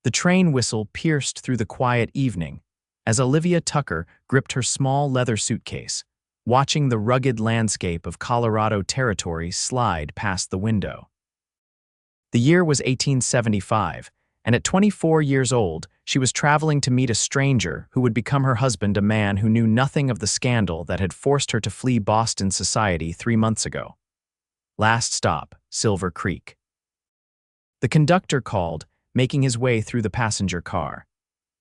The train whistle pierced through the quiet evening as Olivia Tucker gripped her small leather suitcase, watching the rugged landscape of Colorado Territory slide past the window. The year was 1875, and at 24 years old, she was traveling to meet a stranger who would become her husband, a man who knew nothing of the scandal that had forced her to flee Boston society 3 months ago. Last stop, Silver Creek. The conductor called, making his way through the passenger car.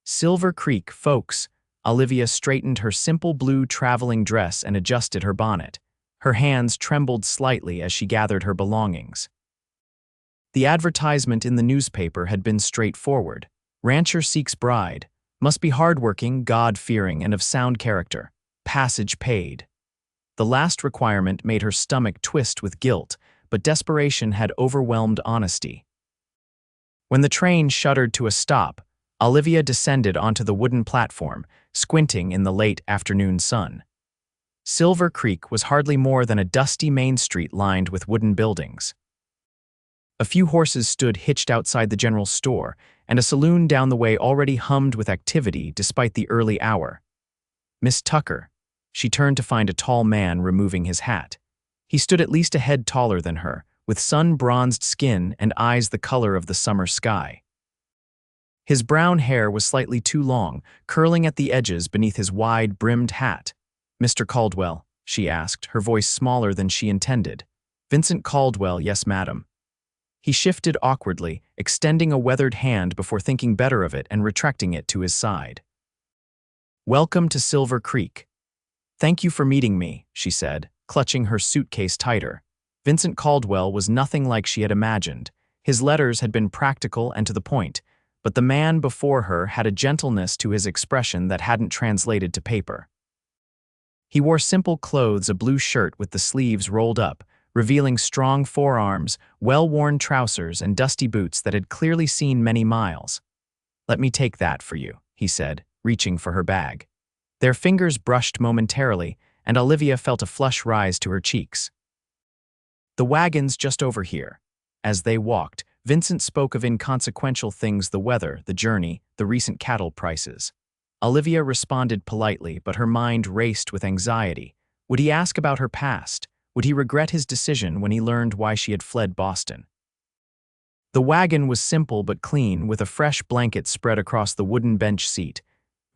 Silver Creek, folks. Olivia straightened her simple blue traveling dress and adjusted her bonnet. Her hands trembled slightly as she gathered her belongings. The advertisement in the newspaper had been straightforward. Rancher seeks bride. Must be hardworking, God-fearing, and of sound character. Passage paid. The last requirement made her stomach twist with guilt, but desperation had overwhelmed honesty. When the train shuddered to a stop, Olivia descended onto the wooden platform, squinting in the late afternoon sun. Silver Creek was hardly more than a dusty main street lined with wooden buildings. A few horses stood hitched outside the general store, and a saloon down the way already hummed with activity despite the early hour. Miss Tucker. She turned to find a tall man removing his hat. He stood at least a head taller than her, with sun-bronzed skin and eyes the color of the summer sky. His brown hair was slightly too long, curling at the edges beneath his wide-brimmed hat. "Mr. Caldwell," she asked, her voice smaller than she intended. "Vincent Caldwell, yes, madam." He shifted awkwardly, extending a weathered hand before thinking better of it and retracting it to his side. "Welcome to Silver Creek." "Thank you for meeting me," she said, clutching her suitcase tighter. Vincent Caldwell was nothing like she had imagined. His letters had been practical and to the point, but the man before her had a gentleness to his expression that hadn't translated to paper. He wore simple clothes, a blue shirt with the sleeves rolled up, revealing strong forearms, well-worn trousers, and dusty boots that had clearly seen many miles. "Let me take that for you," he said, reaching for her bag. Their fingers brushed momentarily, and Olivia felt a flush rise to her cheeks. "The wagon's just over here." As they walked, Vincent spoke of inconsequential things: the weather, the journey, the recent cattle prices. Olivia responded politely, but her mind raced with anxiety. Would he ask about her past? Would he regret his decision when he learned why she had fled Boston? The wagon was simple but clean, with a fresh blanket spread across the wooden bench seat.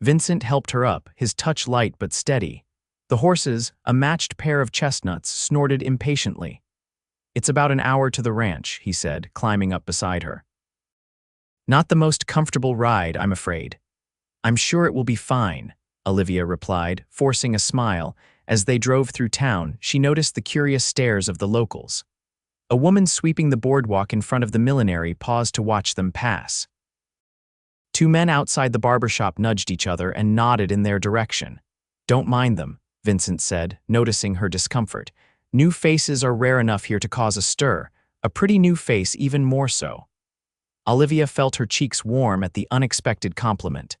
Vincent helped her up, his touch light but steady. The horses, a matched pair of chestnuts, snorted impatiently. "It's about an hour to the ranch," he said, climbing up beside her. "Not the most comfortable ride, I'm afraid." "I'm sure it will be fine," Olivia replied, forcing a smile. As they drove through town, she noticed the curious stares of the locals. A woman sweeping the boardwalk in front of the millinery paused to watch them pass. Two men outside the barbershop nudged each other and nodded in their direction. "Don't mind them," Vincent said, noticing her discomfort. "New faces are rare enough here to cause a stir, a pretty new face even more so." Olivia felt her cheeks warm at the unexpected compliment.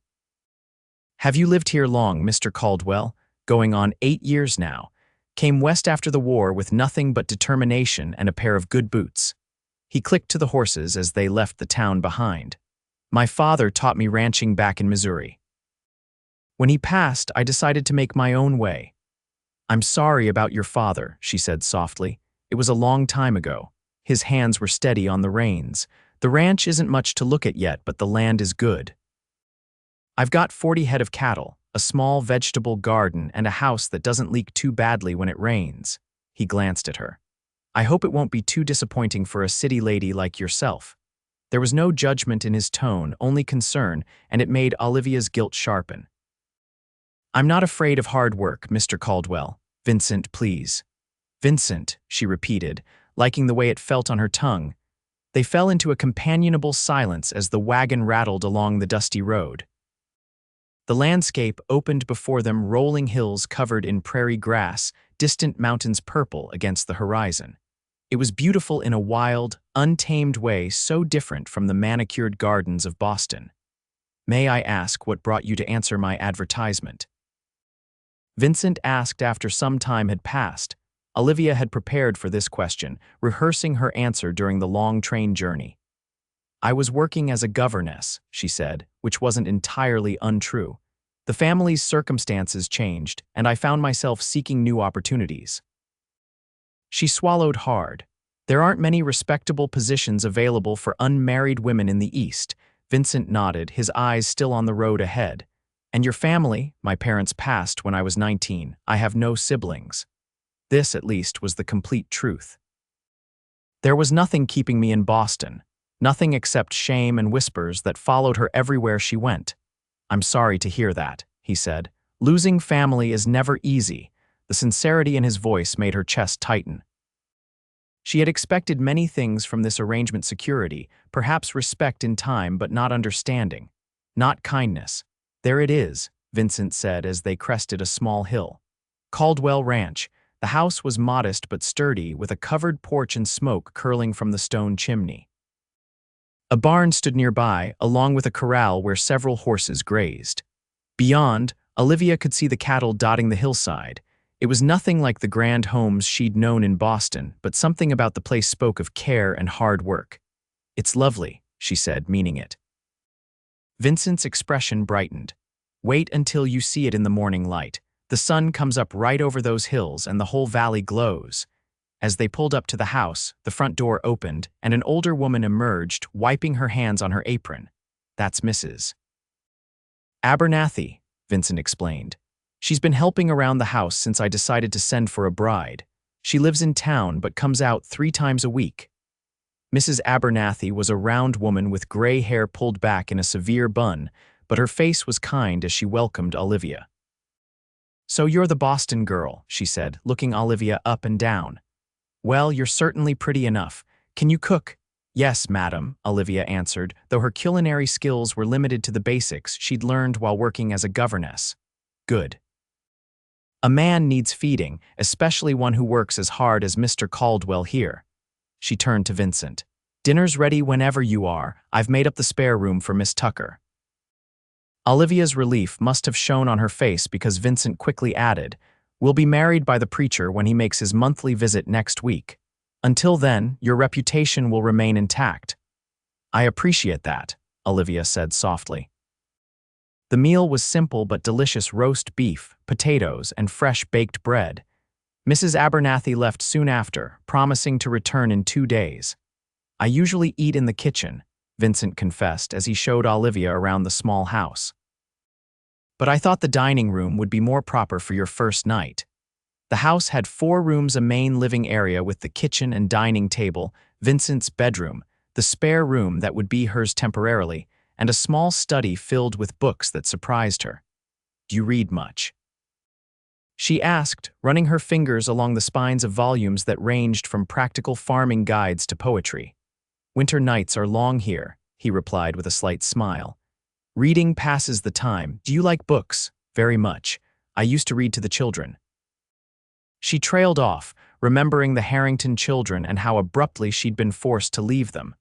"Have you lived here long, Mr. Caldwell?" "Going on 8 years now. Came west after the war with nothing but determination and a pair of good boots." He clicked to the horses as they left the town behind. "My father taught me ranching back in Missouri. When he passed, I decided to make my own way." "I'm sorry about your father," she said softly. "It was a long time ago." His hands were steady on the reins. "The ranch isn't much to look at yet, but the land is good. I've got 40 head of cattle, a small vegetable garden, and a house that doesn't leak too badly when it rains." He glanced at her. "I hope it won't be too disappointing for a city lady like yourself." There was no judgment in his tone, only concern, and it made Olivia's guilt sharpen. "I'm not afraid of hard work, Mr. Caldwell. Vincent, please." "Vincent," she repeated, liking the way it felt on her tongue. They fell into a companionable silence as the wagon rattled along the dusty road. The landscape opened before them, rolling hills covered in prairie grass, distant mountains purple against the horizon. It was beautiful in a wild, untamed way so different from the manicured gardens of Boston. "May I ask what brought you to answer my advertisement?" Vincent asked after some time had passed. Olivia had prepared for this question, rehearsing her answer during the long train journey. I was working as a governess, she said, which wasn't entirely untrue. The family's circumstances changed, and I found myself seeking new opportunities. She swallowed hard. There aren't many respectable positions available for unmarried women in the East. Vincent nodded, his eyes still on the road ahead. And your family? My parents passed when I was 19. I have no siblings. This, at least, was the complete truth. There was nothing keeping me in Boston. Nothing except shame and whispers that followed her everywhere she went. I'm sorry to hear that, he said. Losing family is never easy. The sincerity in his voice made her chest tighten. She had expected many things from this arrangement: security, perhaps respect in time, but not understanding. Not kindness. There it is, Vincent said as they crested a small hill. Caldwell Ranch. The house was modest but sturdy, with a covered porch and smoke curling from the stone chimney. A barn stood nearby, along with a corral where several horses grazed. Beyond, Olivia could see the cattle dotting the hillside. It was nothing like the grand homes she'd known in Boston, but something about the place spoke of care and hard work. It's lovely, she said, meaning it. Vincent's expression brightened. Wait until you see it in the morning light. The sun comes up right over those hills and the whole valley glows. As they pulled up to the house, the front door opened and an older woman emerged, wiping her hands on her apron. That's Mrs. Abernathy, Vincent explained. She's been helping around the house since I decided to send for a bride. She lives in town but comes out 3 times a week. Mrs. Abernathy was a round woman with gray hair pulled back in a severe bun, but her face was kind as she welcomed Olivia. So you're the Boston girl, she said, looking Olivia up and down. Well, you're certainly pretty enough. Can you cook? Yes, madam, Olivia answered, though her culinary skills were limited to the basics she'd learned while working as a governess. Good. A man needs feeding, especially one who works as hard as Mr. Caldwell here. She turned to Vincent. Dinner's ready whenever you are. I've made up the spare room for Miss Tucker. Olivia's relief must have shown on her face because Vincent quickly added, We'll be married by the preacher when he makes his monthly visit next week. Until then, your reputation will remain intact. I appreciate that, Olivia said softly. The meal was simple but delicious: roast beef, potatoes, and fresh baked bread. Mrs. Abernathy left soon after, promising to return in 2 days. I usually eat in the kitchen, Vincent confessed as he showed Olivia around the small house. But I thought the dining room would be more proper for your first night. The house had 4 rooms, a main living area with the kitchen and dining table, Vincent's bedroom, the spare room that would be hers temporarily, and a small study filled with books that surprised her. Do you read much? She asked, running her fingers along the spines of volumes that ranged from practical farming guides to poetry. Winter nights are long here, he replied with a slight smile. Reading passes the time. Do you like books? Very much. I used to read to the children. She trailed off, remembering the Harrington children and how abruptly she'd been forced to leave them.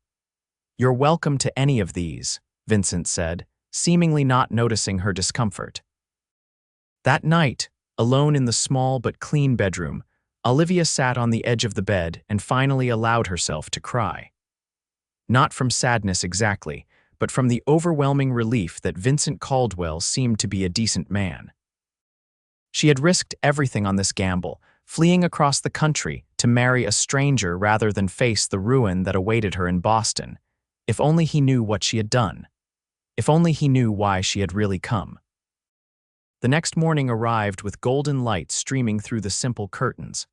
You're welcome to any of these, Vincent said, seemingly not noticing her discomfort. That night, alone in the small but clean bedroom, Olivia sat on the edge of the bed and finally allowed herself to cry. Not from sadness exactly, but from the overwhelming relief that Vincent Caldwell seemed to be a decent man. She had risked everything on this gamble, fleeing across the country to marry a stranger rather than face the ruin that awaited her in Boston. If only he knew what she had done. If only he knew why she had really come. The next morning arrived with golden light streaming through the simple curtains.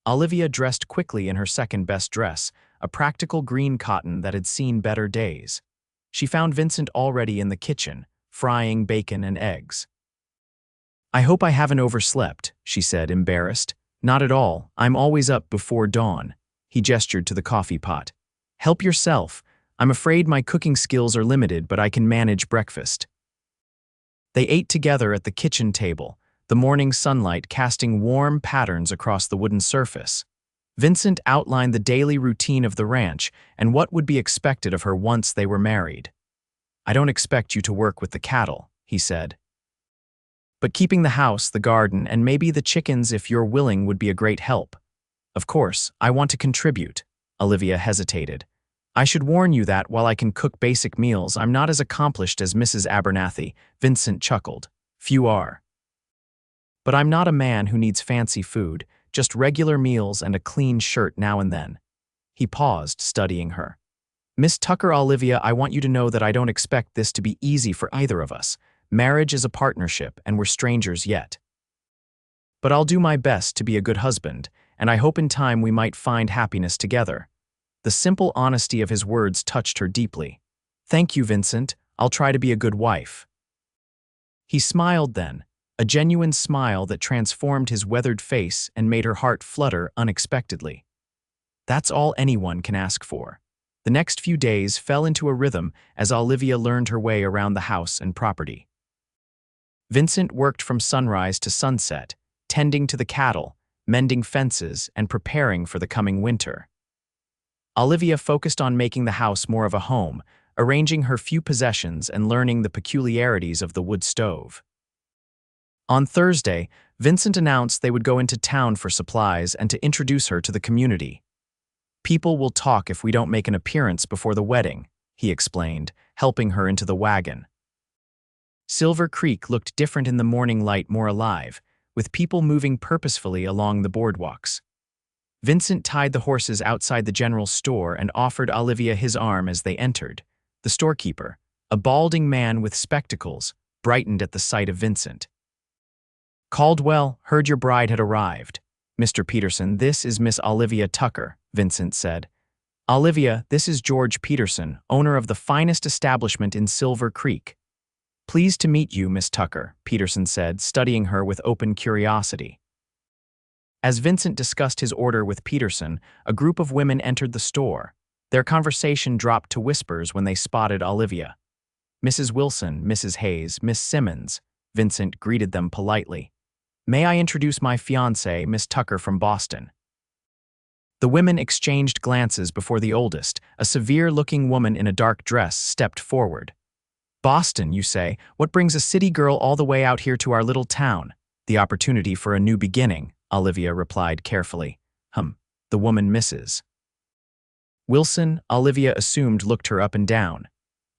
Olivia dressed quickly in her second-best dress, a practical green cotton that had seen better days. She found Vincent already in the kitchen, frying bacon and eggs. I hope I haven't overslept, she said, embarrassed. Not at all. I'm always up before dawn. He gestured to the coffee pot. Help yourself. I'm afraid my cooking skills are limited, but I can manage breakfast. They ate together at the kitchen table, the morning sunlight casting warm patterns across the wooden surface. Vincent outlined the daily routine of the ranch and what would be expected of her once they were married. I don't expect you to work with the cattle, he said. But keeping the house, the garden, and maybe the chickens if you're willing would be a great help. Of course, I want to contribute. Olivia hesitated. I should warn you that, while I can cook basic meals, I'm not as accomplished as Mrs. Abernathy, Vincent chuckled. Few are. But I'm not a man who needs fancy food, just regular meals and a clean shirt now and then. He paused, studying her. Miss Tucker, Olivia, I want you to know that I don't expect this to be easy for either of us. Marriage is a partnership, and we're strangers yet. But I'll do my best to be a good husband, and I hope in time we might find happiness together. The simple honesty of his words touched her deeply. Thank you, Vincent. I'll try to be a good wife. He smiled then, a genuine smile that transformed his weathered face and made her heart flutter unexpectedly. That's all anyone can ask for. The next few days fell into a rhythm as Olivia learned her way around the house and property. Vincent worked from sunrise to sunset, tending to the cattle, mending fences, and preparing for the coming winter. Olivia focused on making the house more of a home, arranging her few possessions and learning the peculiarities of the wood stove. On Thursday, Vincent announced they would go into town for supplies and to introduce her to the community. People will talk if we don't make an appearance before the wedding, he explained, helping her into the wagon. Silver Creek looked different in the morning light, more alive, with people moving purposefully along the boardwalks. Vincent tied the horses outside the general store and offered Olivia his arm as they entered. The storekeeper, a balding man with spectacles, brightened at the sight of Vincent. Caldwell, heard your bride had arrived. Mr. Peterson, this is Miss Olivia Tucker, Vincent said. Olivia, this is George Peterson, owner of the finest establishment in Silver Creek. Pleased to meet you, Miss Tucker, Peterson said, studying her with open curiosity. As Vincent discussed his order with Peterson, a group of women entered the store. Their conversation dropped to whispers when they spotted Olivia. Mrs. Wilson, Mrs. Hayes, Miss Simmons, Vincent greeted them politely. May I introduce my fiancée, Miss Tucker from Boston? The women exchanged glances before the oldest, a severe-looking woman in a dark dress, stepped forward. Boston, you say? What brings a city girl all the way out here to our little town? The opportunity for a new beginning, Olivia replied carefully. The woman Mrs. Wilson, Olivia assumed, looked her up and down.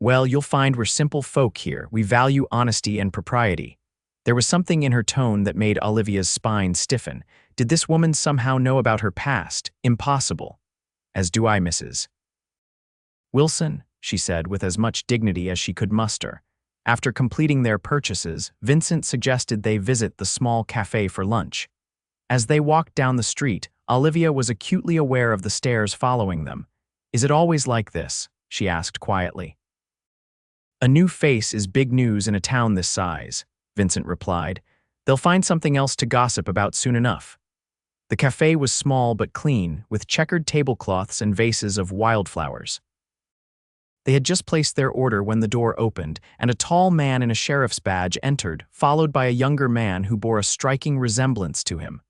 Well, you'll find we're simple folk here. We value honesty and propriety. There was something in her tone that made Olivia's spine stiffen. Did this woman somehow know about her past? Impossible. As do I, Mrs. Wilson, she said with as much dignity as she could muster. After completing their purchases, Vincent suggested they visit the small cafe for lunch. As they walked down the street, Olivia was acutely aware of the stares following them. Is it always like this? She asked quietly. A new face is big news in a town this size, Vincent replied. They'll find something else to gossip about soon enough. The cafe was small but clean, with checkered tablecloths and vases of wildflowers. They had just placed their order when the door opened, and a tall man in a sheriff's badge entered, followed by a younger man who bore a striking resemblance to him.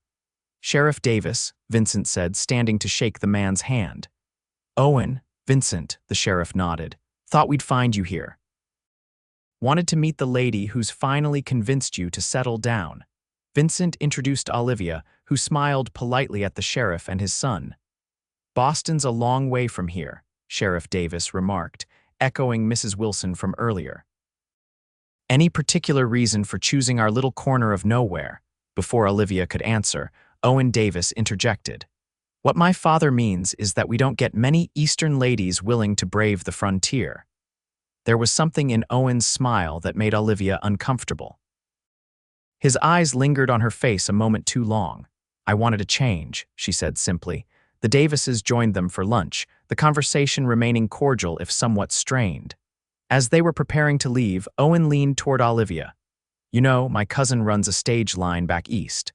Sheriff Davis, Vincent said, standing to shake the man's hand. Owen, Vincent, the sheriff nodded. Thought we'd find you here. Wanted to meet the lady who's finally convinced you to settle down. Vincent introduced Olivia, who smiled politely at the sheriff and his son. Boston's a long way from here, Sheriff Davis remarked, echoing Mrs. Wilson from earlier. Any particular reason for choosing our little corner of nowhere? Before Olivia could answer, Owen Davis interjected. What my father means is that we don't get many Eastern ladies willing to brave the frontier. There was something in Owen's smile that made Olivia uncomfortable. His eyes lingered on her face a moment too long. I wanted a change, she said simply. The Davises joined them for lunch, the conversation remaining cordial if somewhat strained. As they were preparing to leave, Owen leaned toward Olivia. You know, my cousin runs a stage line back east.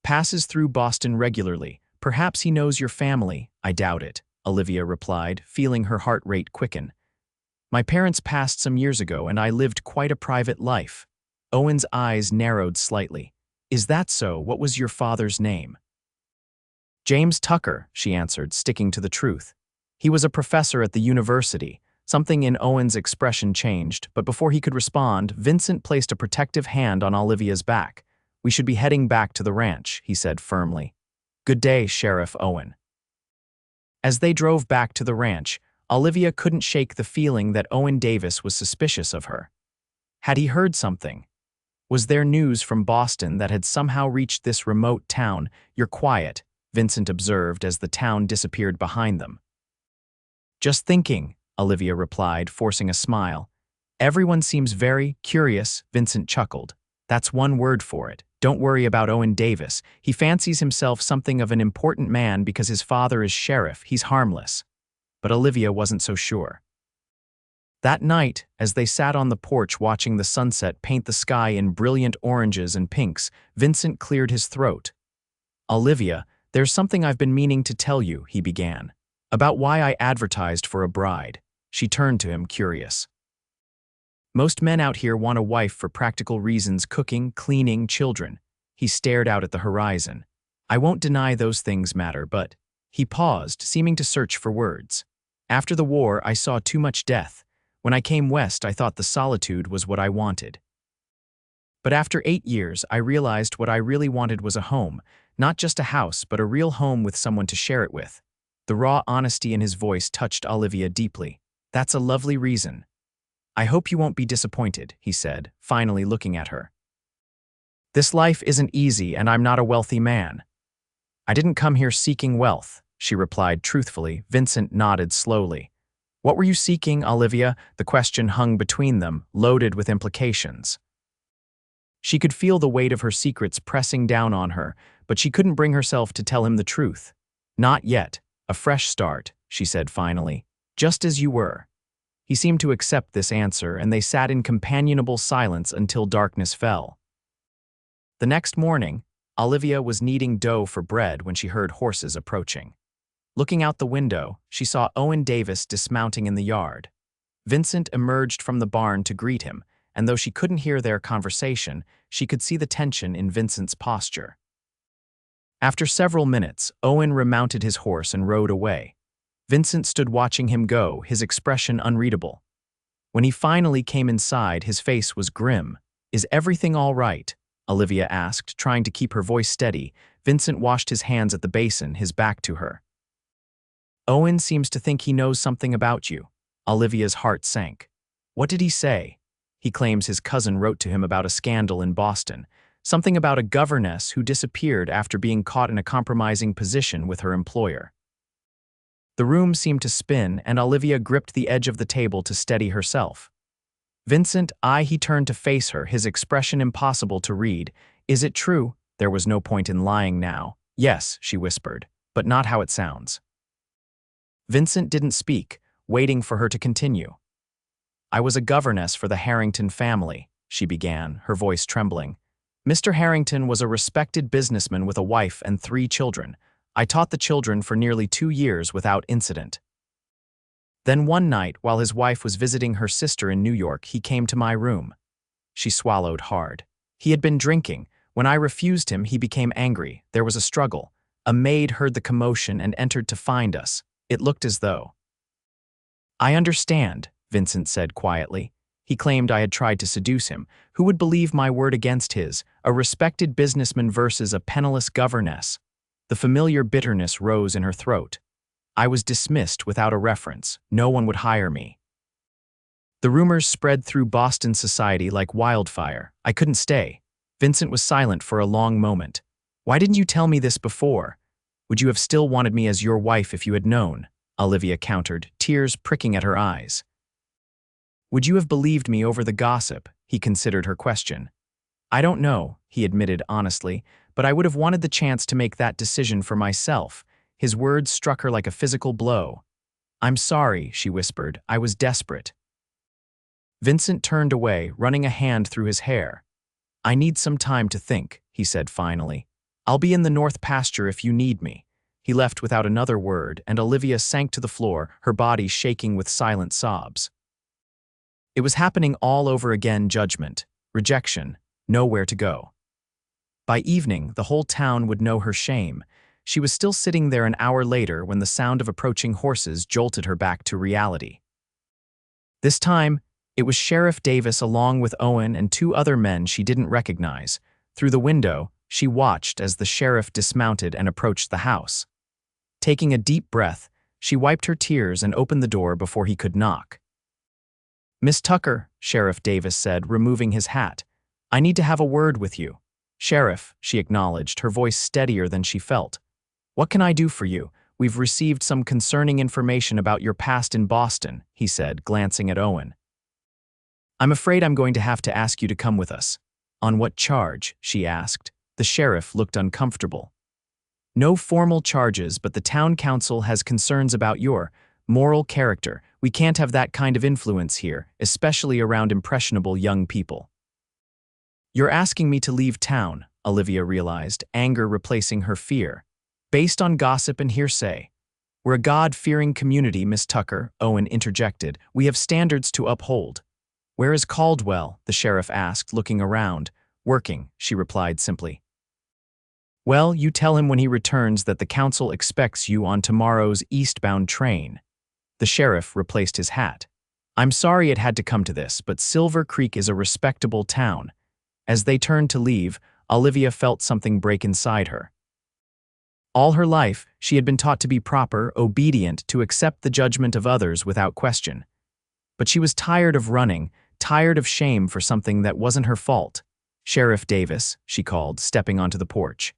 Passes through Boston regularly. Perhaps he knows your family. I doubt it, Olivia replied, feeling her heart rate quicken. My parents passed some years ago, and I lived quite a private life. Owen's eyes narrowed slightly. Is that so? What was your father's name? James Tucker, she answered, sticking to the truth. He was a professor at the university. Something in Owen's expression changed, but before he could respond, Vincent placed a protective hand on Olivia's back. We should be heading back to the ranch, he said firmly. Good day, Sheriff Owen. As they drove back to the ranch, Olivia couldn't shake the feeling that Owen Davis was suspicious of her. Had he heard something? Was there news from Boston that had somehow reached this remote town? "You're quiet," Vincent observed as the town disappeared behind them. "Just thinking," Olivia replied, forcing a smile. "Everyone seems very curious," Vincent chuckled. "That's one word for it. Don't worry about Owen Davis. He fancies himself something of an important man because his father is sheriff. He's harmless." But Olivia wasn't so sure. That night, as they sat on the porch watching the sunset paint the sky in brilliant oranges and pinks, Vincent cleared his throat. "Olivia, there's something I've been meaning to tell you," he began. "About why I advertised for a bride." She turned to him, curious. "Most men out here want a wife for practical reasons: cooking, cleaning, children." He stared out at the horizon. "I won't deny those things matter, but—" He paused, seeming to search for words. "After the war, I saw too much death. When I came west, I thought the solitude was what I wanted. But after 8 years, I realized what I really wanted was a home, not just a house, but a real home with someone to share it with." The raw honesty in his voice touched Olivia deeply. "That's a lovely reason." "I hope you won't be disappointed," he said, finally looking at her. "This life isn't easy, and I'm not a wealthy man." "I didn't come here seeking wealth," she replied truthfully. Vincent nodded slowly. "What were you seeking, Olivia?" The question hung between them, loaded with implications. She could feel the weight of her secrets pressing down on her, but she couldn't bring herself to tell him the truth. "Not yet. A fresh start," she said finally. "Just as you were." He seemed to accept this answer, and they sat in companionable silence until darkness fell. The next morning, Olivia was kneading dough for bread when she heard horses approaching. Looking out the window, she saw Owen Davis dismounting in the yard. Vincent emerged from the barn to greet him, and though she couldn't hear their conversation, she could see the tension in Vincent's posture. After several minutes, Owen remounted his horse and rode away. Vincent stood watching him go, his expression unreadable. When he finally came inside, his face was grim. "Is everything all right?" Olivia asked, trying to keep her voice steady. Vincent washed his hands at the basin, his back to her. "Owen seems to think he knows something about you." Olivia's heart sank. "What did he say?" "He claims his cousin wrote to him about a scandal in Boston. Something about a governess who disappeared after being caught in a compromising position with her employer." The room seemed to spin, and Olivia gripped the edge of the table to steady herself. "Vincent, he turned to face her, his expression impossible to read. "Is it true?" There was no point in lying now. "Yes," she whispered, "but not how it sounds." Vincent didn't speak, waiting for her to continue. "I was a governess for the Harrington family," she began, her voice trembling. "Mr. Harrington was a respected businessman with a wife and 3 children. I taught the children for nearly 2 years without incident. Then one night, while his wife was visiting her sister in New York, he came to my room." She swallowed hard. "He had been drinking. When I refused him, he became angry. There was a struggle. A maid heard the commotion and entered to find us. It looked as though—" "I understand," Vincent said quietly. "He claimed I had tried to seduce him. Who would believe my word against his? A respected businessman versus a penniless governess." The familiar bitterness rose in her throat. "I was dismissed without a reference. No one would hire me. The rumors spread through Boston society like wildfire. I couldn't stay." Vincent was silent for a long moment. "Why didn't you tell me this before? Would you have still wanted me as your wife if you had known?" Olivia countered, tears pricking at her eyes. "Would you have believed me over the gossip?" He considered her question. "I don't know," he admitted honestly, "but I would have wanted the chance to make that decision for myself." His words struck her like a physical blow. "I'm sorry," she whispered. "I was desperate." Vincent turned away, running a hand through his hair. "I need some time to think," he said finally. "I'll be in the north pasture if you need me." He left without another word, and Olivia sank to the floor, her body shaking with silent sobs. It was happening all over again: judgment, rejection, nowhere to go. By evening, the whole town would know her shame. She was still sitting there an hour later when the sound of approaching horses jolted her back to reality. This time, it was Sheriff Davis along with Owen and 2 other men she didn't recognize. Through the window, she watched as the sheriff dismounted and approached the house. Taking a deep breath, She wiped her tears and opened the door before he could knock. "Miss Tucker," Sheriff Davis said, removing his hat. "I need to have a word with you." "Sheriff," she acknowledged, her voice steadier than she felt. "What can I do for you? We've received some concerning information about your past in Boston," he said, glancing at Owen. "I'm afraid I'm going to have to ask you to come with us." "On what charge?" she asked. The sheriff looked uncomfortable. "No formal charges, but the town council has concerns about your moral character. We can't have that kind of influence here, especially around impressionable young people." "You're asking me to leave town," Olivia realized, anger replacing her fear. "Based on gossip and hearsay." "We're a God-fearing community, Miss Tucker," Owen interjected. "We have standards to uphold." "Where is Caldwell?" the sheriff asked, looking around. "Working," she replied simply. "Well, you tell him when he returns that the council expects you on tomorrow's eastbound train." The sheriff replaced his hat. "I'm sorry it had to come to this, but Silver Creek is a respectable town." As they turned to leave, Olivia felt something break inside her. All her life, she had been taught to be proper, obedient, to accept the judgment of others without question. But she was tired of running, tired of shame for something that wasn't her fault. "Sheriff Davis," she called, stepping onto the porch.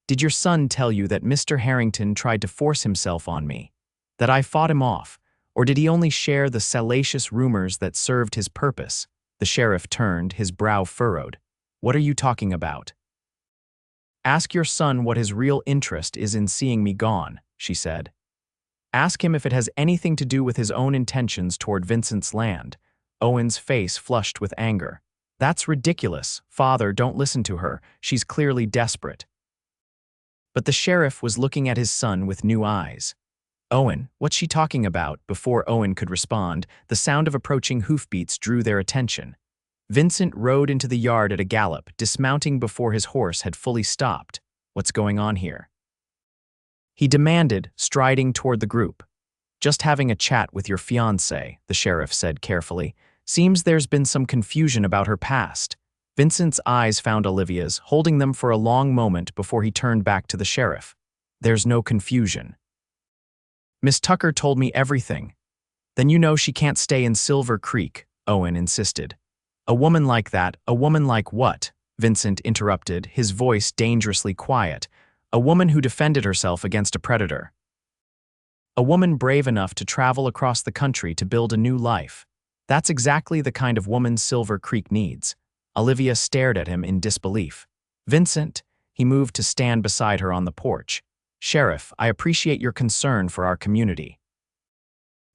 "Did your son tell you that Mr. Harrington tried to force himself on me? That I fought him off? Or did he only share the salacious rumors that served his purpose?" The sheriff turned, his brow furrowed. "What are you talking about?" "Ask your son what his real interest is in seeing me gone," she said. "Ask him if it has anything to do with his own intentions toward Vincent's land." Owen's face flushed with anger. "That's ridiculous. Father, don't listen to her. She's clearly desperate." But the sheriff was looking at his son with new eyes. "Owen, what's she talking about?" Before Owen could respond, the sound of approaching hoofbeats drew their attention. Vincent rode into the yard at a gallop, dismounting before his horse had fully stopped. "What's going on here?" he demanded, striding toward the group. "Just having a chat with your fiancée," the sheriff said carefully. "Seems there's been some confusion about her past." Vincent's eyes found Olivia's, holding them for a long moment before he turned back to the sheriff. "There's no confusion. Miss Tucker told me everything." "Then you know she can't stay in Silver Creek," Owen insisted. "A woman like that, a woman like what?" Vincent interrupted, his voice dangerously quiet. "A woman who defended herself against a predator. A woman brave enough to travel across the country to build a new life. That's exactly the kind of woman Silver Creek needs." Olivia stared at him in disbelief. "Vincent," he moved to stand beside her on the porch. "Sheriff, I appreciate your concern for our community.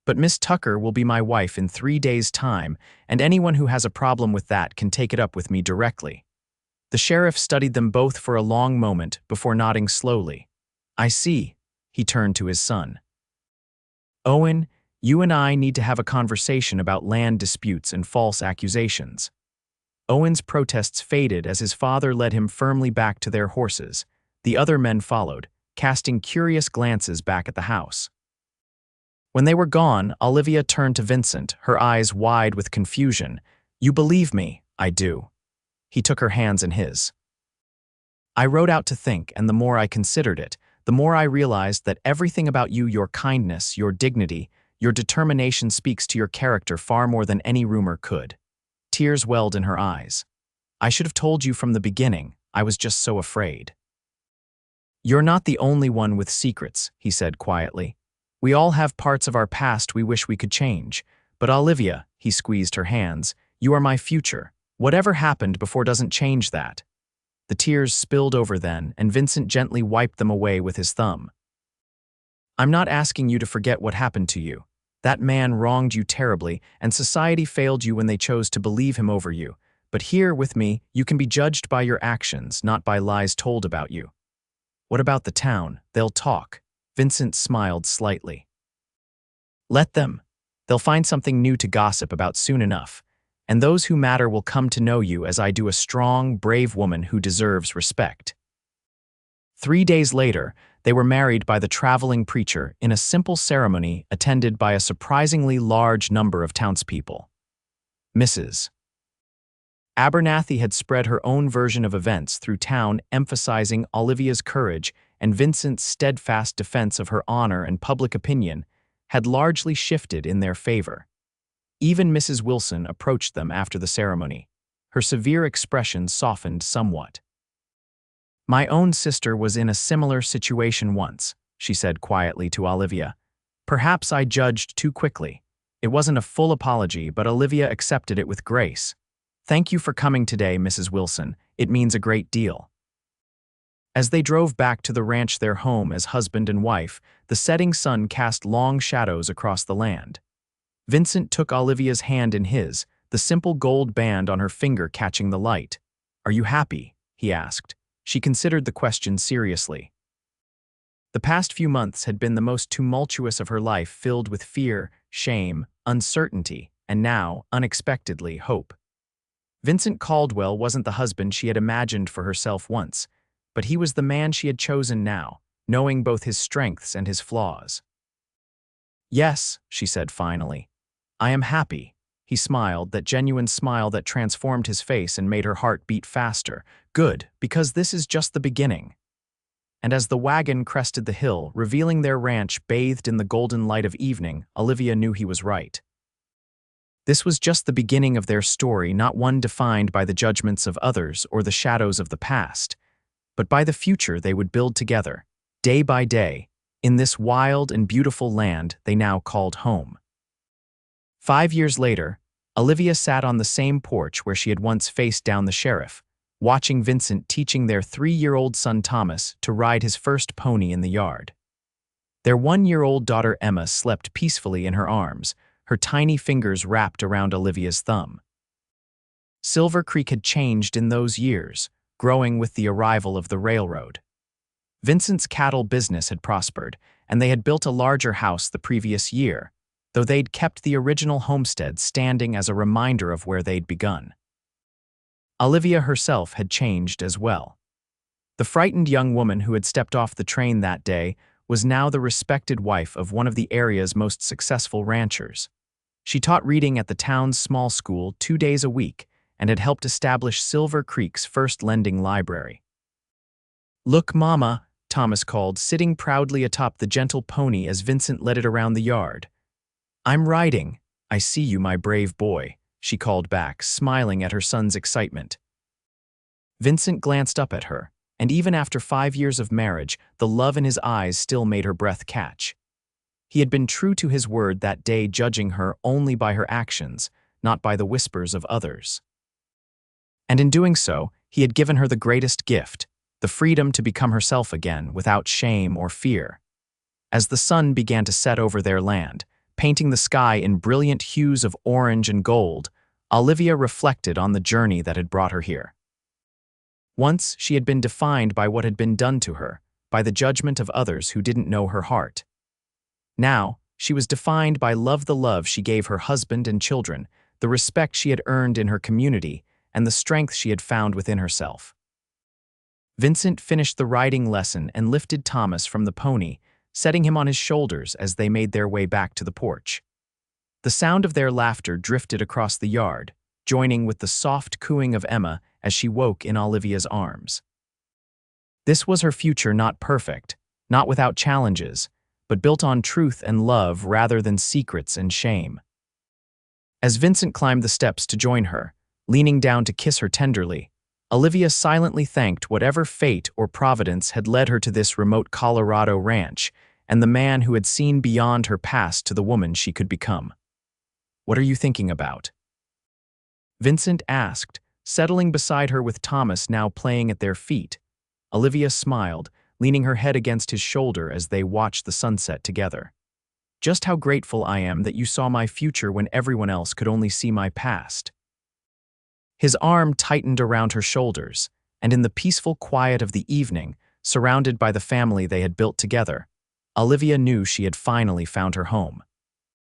But Miss Tucker will be my wife in 3 days' time, and anyone who has a problem with that can take it up with me directly." The sheriff studied them both for a long moment before nodding slowly. "I see." He turned to his son. "Owen, you and I need to have a conversation about land disputes and false accusations." Owen's protests faded as his father led him firmly back to their horses. The other men followed, casting curious glances back at the house. When they were gone, Olivia turned to Vincent, her eyes wide with confusion. "You believe me?" "I do." He took her hands in his. "I rode out to think, and the more I considered it, the more I realized that everything about you, your kindness, your dignity, your determination speaks to your character far more than any rumor could." Tears welled in her eyes. "I should have told you from the beginning. I was just so afraid." "You're not the only one with secrets," he said quietly. "We all have parts of our past we wish we could change. But Olivia," he squeezed her hands, "you are my future. Whatever happened before doesn't change that." The tears spilled over then, and Vincent gently wiped them away with his thumb. "I'm not asking you to forget what happened to you. That man wronged you terribly, and society failed you when they chose to believe him over you. But here, with me, you can be judged by your actions, not by lies told about you." "What about the town? They'll talk." Vincent smiled slightly. "Let them. They'll find something new to gossip about soon enough. And those who matter will come to know you as I do a strong, brave woman who deserves respect." 3 days later, they were married by the traveling preacher in a simple ceremony attended by a surprisingly large number of townspeople. Mrs. Abernathy had spread her own version of events through town, emphasizing Olivia's courage and Vincent's steadfast defense of her honor and public opinion had largely shifted in their favor. Even Mrs. Wilson approached them after the ceremony. Her severe expression softened somewhat. "My own sister was in a similar situation once," she said quietly to Olivia. "Perhaps I judged too quickly. It wasn't a full apology, but Olivia accepted it with grace. Thank you for coming today, Mrs. Wilson. It means a great deal." As they drove back to the ranch, their home as husband and wife, the setting sun cast long shadows across the land. Vincent took Olivia's hand in his, the simple gold band on her finger catching the light. "Are you happy?" he asked. She considered the question seriously. The past few months had been the most tumultuous of her life, filled with fear, shame, uncertainty, and now, unexpectedly, hope. Vincent Caldwell wasn't the husband she had imagined for herself once, but he was the man she had chosen now, knowing both his strengths and his flaws. "Yes," she said finally. "I am happy." He smiled, that genuine smile that transformed his face and made her heart beat faster. "Good, because this is just the beginning." And as the wagon crested the hill, revealing their ranch bathed in the golden light of evening, Olivia knew he was right. This was just the beginning of their story, not one defined by the judgments of others or the shadows of the past, but by the future they would build together, day by day, in this wild and beautiful land they now called home. 5 years later, Olivia sat on the same porch where she had once faced down the sheriff, watching Vincent teaching their 3-year-old son Thomas to ride his first pony in the yard. Their 1-year-old daughter Emma slept peacefully in her arms, her tiny fingers wrapped around Olivia's thumb. Silver Creek had changed in those years, growing with the arrival of the railroad. Vincent's cattle business had prospered, and they had built a larger house the previous year, though they'd kept the original homestead standing as a reminder of where they'd begun. Olivia herself had changed as well. The frightened young woman who had stepped off the train that day was now the respected wife of one of the area's most successful ranchers. She taught reading at the town's small school 2 days a week and had helped establish Silver Creek's first lending library. "Look, Mama," Thomas called, sitting proudly atop the gentle pony as Vincent led it around the yard. "I'm riding. I see you, my brave boy," she called back, smiling at her son's excitement. Vincent glanced up at her, and even after 5 years of marriage, the love in his eyes still made her breath catch. He had been true to his word that day, judging her only by her actions, not by the whispers of others. And in doing so, he had given her the greatest gift, the freedom to become herself again without shame or fear. As the sun began to set over their land, painting the sky in brilliant hues of orange and gold, Olivia reflected on the journey that had brought her here. Once she had been defined by what had been done to her, by the judgment of others who didn't know her heart. Now, she was defined by the love she gave her husband and children, the respect she had earned in her community, and the strength she had found within herself. Vincent finished the riding lesson and lifted Thomas from the pony, setting him on his shoulders as they made their way back to the porch. The sound of their laughter drifted across the yard, joining with the soft cooing of Emma as she woke in Olivia's arms. This was her future, not perfect, not without challenges, but built on truth and love rather than secrets and shame. As Vincent climbed the steps to join her, leaning down to kiss her tenderly, Olivia silently thanked whatever fate or providence had led her to this remote Colorado ranch and the man who had seen beyond her past to the woman she could become. "What are you thinking about?" Vincent asked, settling beside her with Thomas now playing at their feet. Olivia smiled, leaning her head against his shoulder as they watched the sunset together. "Just how grateful I am that you saw my future when everyone else could only see my past." His arm tightened around her shoulders, and in the peaceful quiet of the evening, surrounded by the family they had built together, Olivia knew she had finally found her home.